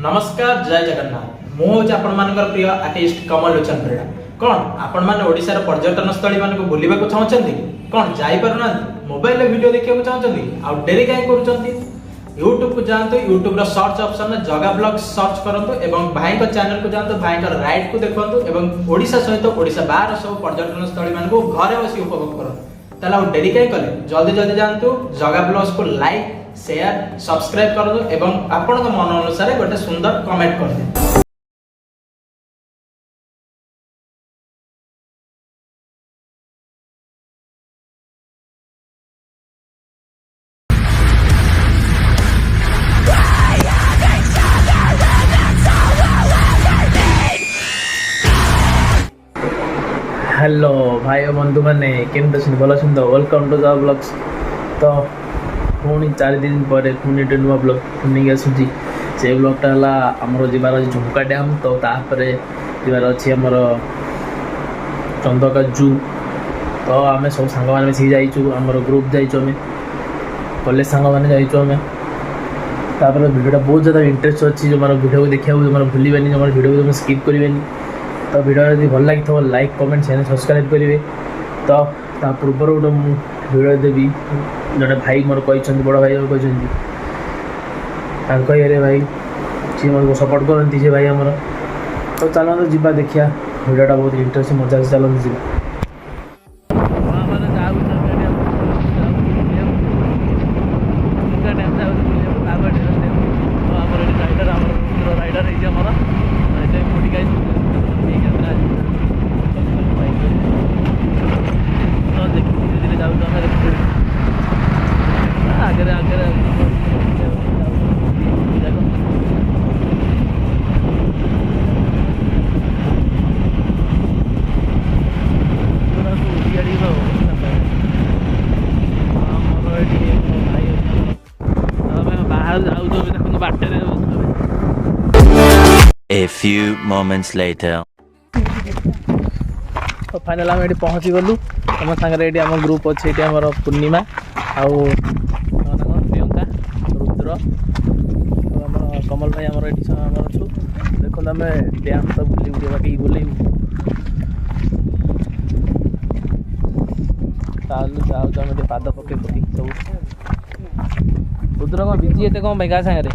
नमस्कार जय जगन्नाथ मुझे आपण मानकर प्रिय आर्टिस्ट कमल लोचन परिड़ा कौन आपण माने ओडिसा रे पर्यटन स्थली मान को बुलिबा को चाहछंती कौन जाई परना मोबाइल रे वीडियो देखिया को चाहछंती आ डेरी काई करूछंती YouTube को जानतो YouTube रो सर्च ऑप्शन में जगा ब्लॉग सर्च करंतु एवं भाई को चैनल को जानतो भाई को राइड को देखंतु एवं ओडिसा सहित ओडिसा बाहर सब पर्यटन स्थली मान को घरे बसी उपभोग करंतु ताला डेरी काई कले जल्दी जल्दी जानतो जगा ब्लॉग्स को लाइक शेयर सब्सक्राइब कर दो एवं आपण मन अनुसार गोटे सुंदर कमेंट कर दे। हेलो भाई बंधु मैंने केमती भल सुंदर वेलकम टू द ब्लॉग्स। तो पुणी 4 दिन पर पुणी नुआ ब्लॉग नहीं आसूँ से ब्लॉगटा है आमर जीवार अच्छे झुमका डैम तो तापर जीवार अच्छी आमर चंदका जू तो आम सब सांग मैंने मिसिक जाइचु आमर ग्रुप जाइचु आम कॉलेज सांग मैंने जाइचु आम तापर भिडियोटा बहुत ज़्यादा इंटरेस्ट अच्छी जो मार भिडियो को देखा जो भूलें जो मार भिडियो को स्किप करेंगे तो भिडियो यदि भल लगी तो लाइक कमेंट चैनल सब्सक्राइब करेंगे। तो पूर्व गोटे भिडियो देवी जो भाई मोर कही बड़ भाई कहते भाई सी मोर सपोर्ट करती से भाई आमर तो चलते जीवा देखिया भिडियोटा बहुत इंटरेस्ट मजा से चलते जी A few moments later. तो फाइनल आम ये पहुँची गलु तुम सागर ये आम ग्रुप अच्छे ये आम पूर्णिमा आउ प्रियंका रुद्र तो आम कमल भाई आमर ये आम अच्छु देखो आम डैम तो बुले बाकी बुले जाऊ पाद पके पके सब रुद्र कौन बिजी एत कौन क्या सागर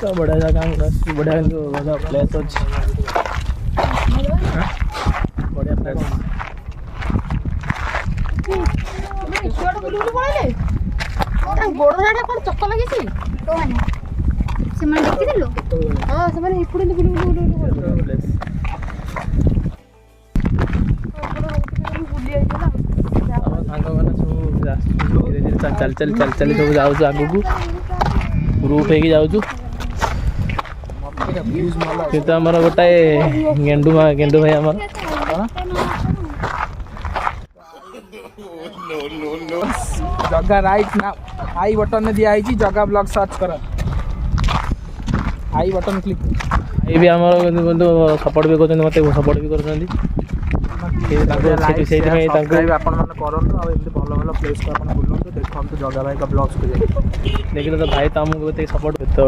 तो बढ़िया जगह बढ़िया प्लेस अच्छे बढ़िया प्लेस चक लगी चल चल चल चल सब जाऊँ आगू ग्रुप हो जाऊँ तो आमर गोटाए गेंडू भाई आमर जगा राइट ना आई बटन में दिया है जगा ब्लॉग सर्च कर आई बटन क्लिक ये भी आम सपोर्ट भी कर मत सपोर्ट भी कर आपण मैंने करूँ आ भल भल प्लेस को आप बुलूँ देखो जगा भाई का ब्लॉग्स को देखिए तो भाई तो आमको सपोर्ट करते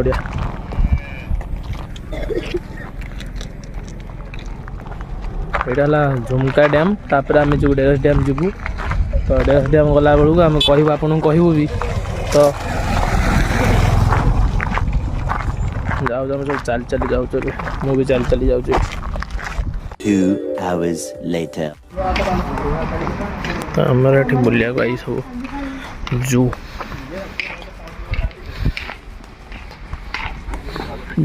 बढ़िया यहाँ है झुमका डैम तापर आम जो डेरस डैम जीवु तो डेरस डैम गला बेलू आम कहूँ आपन कहूँ भी तो जाऊ जाऊ सब चल चली जाऊँ मुझे चल चली जाऊँ 2 hours later. तो आमर ये बुलिया आई सब जू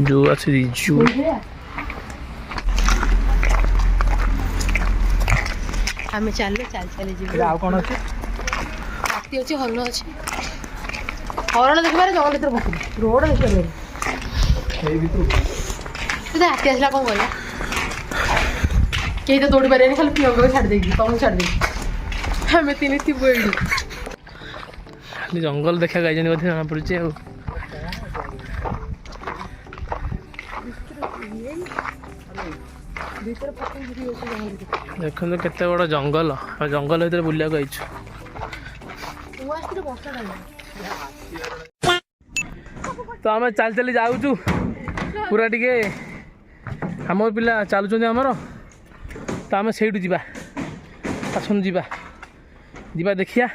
जू अच्छी जू आम चलो चल चल जी आ कौन अच्छे हाथी अच्छे हरण अच्छे हरण देखिए जंगल भर पकड़ रोड देखिए हाथी आसला कौन कर कहीं तो दौड़ी पारे खाली प्रियंका को छाड़ देगी तुमको छाड़ देगी आम तीन थी बोली खाली जंगल देखा गई बोधे जना पड़ी देखो केते बड़ जंगल जंगल भीतर बुलिया आईछु तो आम चल चली जाऊँ पूरा टिके आम पिला चलुँच आमर तो आम से जा आसन जा देखिया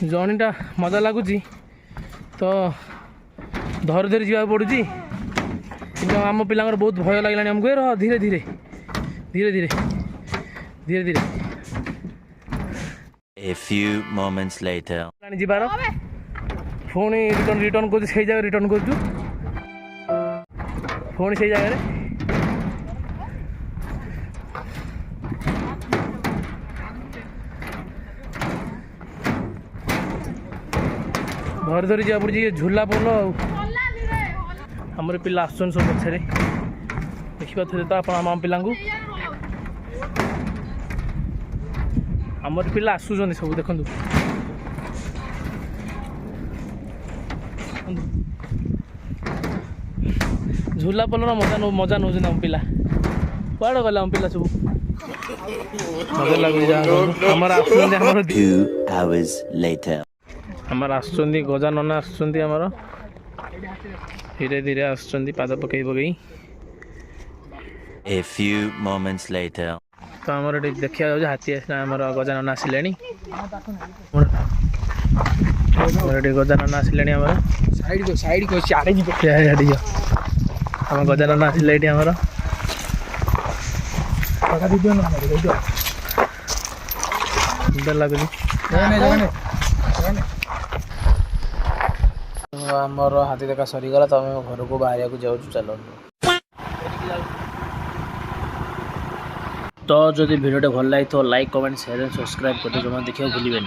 जर्नीटा मजा लगुच तो धर धरी जा पड़ुची कि आम पिला बहुत भय लगे आमको रह धीरे धीरे धीरे धीरे धीरे धीरे A few moments later. जीवार पुणी रिटर्न रिटर्न कर जगह रिटर्न कर पुणी से जगह धरी धरी जा पड़ी झूला पोल आमर पिला आसन सब पछे देखिए तो आप आम पिला आमर पिला आसुच्च सब देखु झूला पोलर मजा नौ आम पिला कड़े गले आम पिला सब मजा लगे आमर आम 2 hours later. आमर आस गजा नना आमर धीरे धीरे आसुच्च पाद पकई पकई A few moments later. तो आमर देखा जाऊँ हाथी आसना आमर गजानन आसिले गजानन आसिले आमर साइड को आड़े जी आम गजानन आसिले ये आमर डर लगुच आमर हाथी देखा सरीगला तो आम घर को बाहर जाऊँ चलो तो जदि भिडियो भल लगे तो like comment share and subscribe करते जमा देखा भूलें।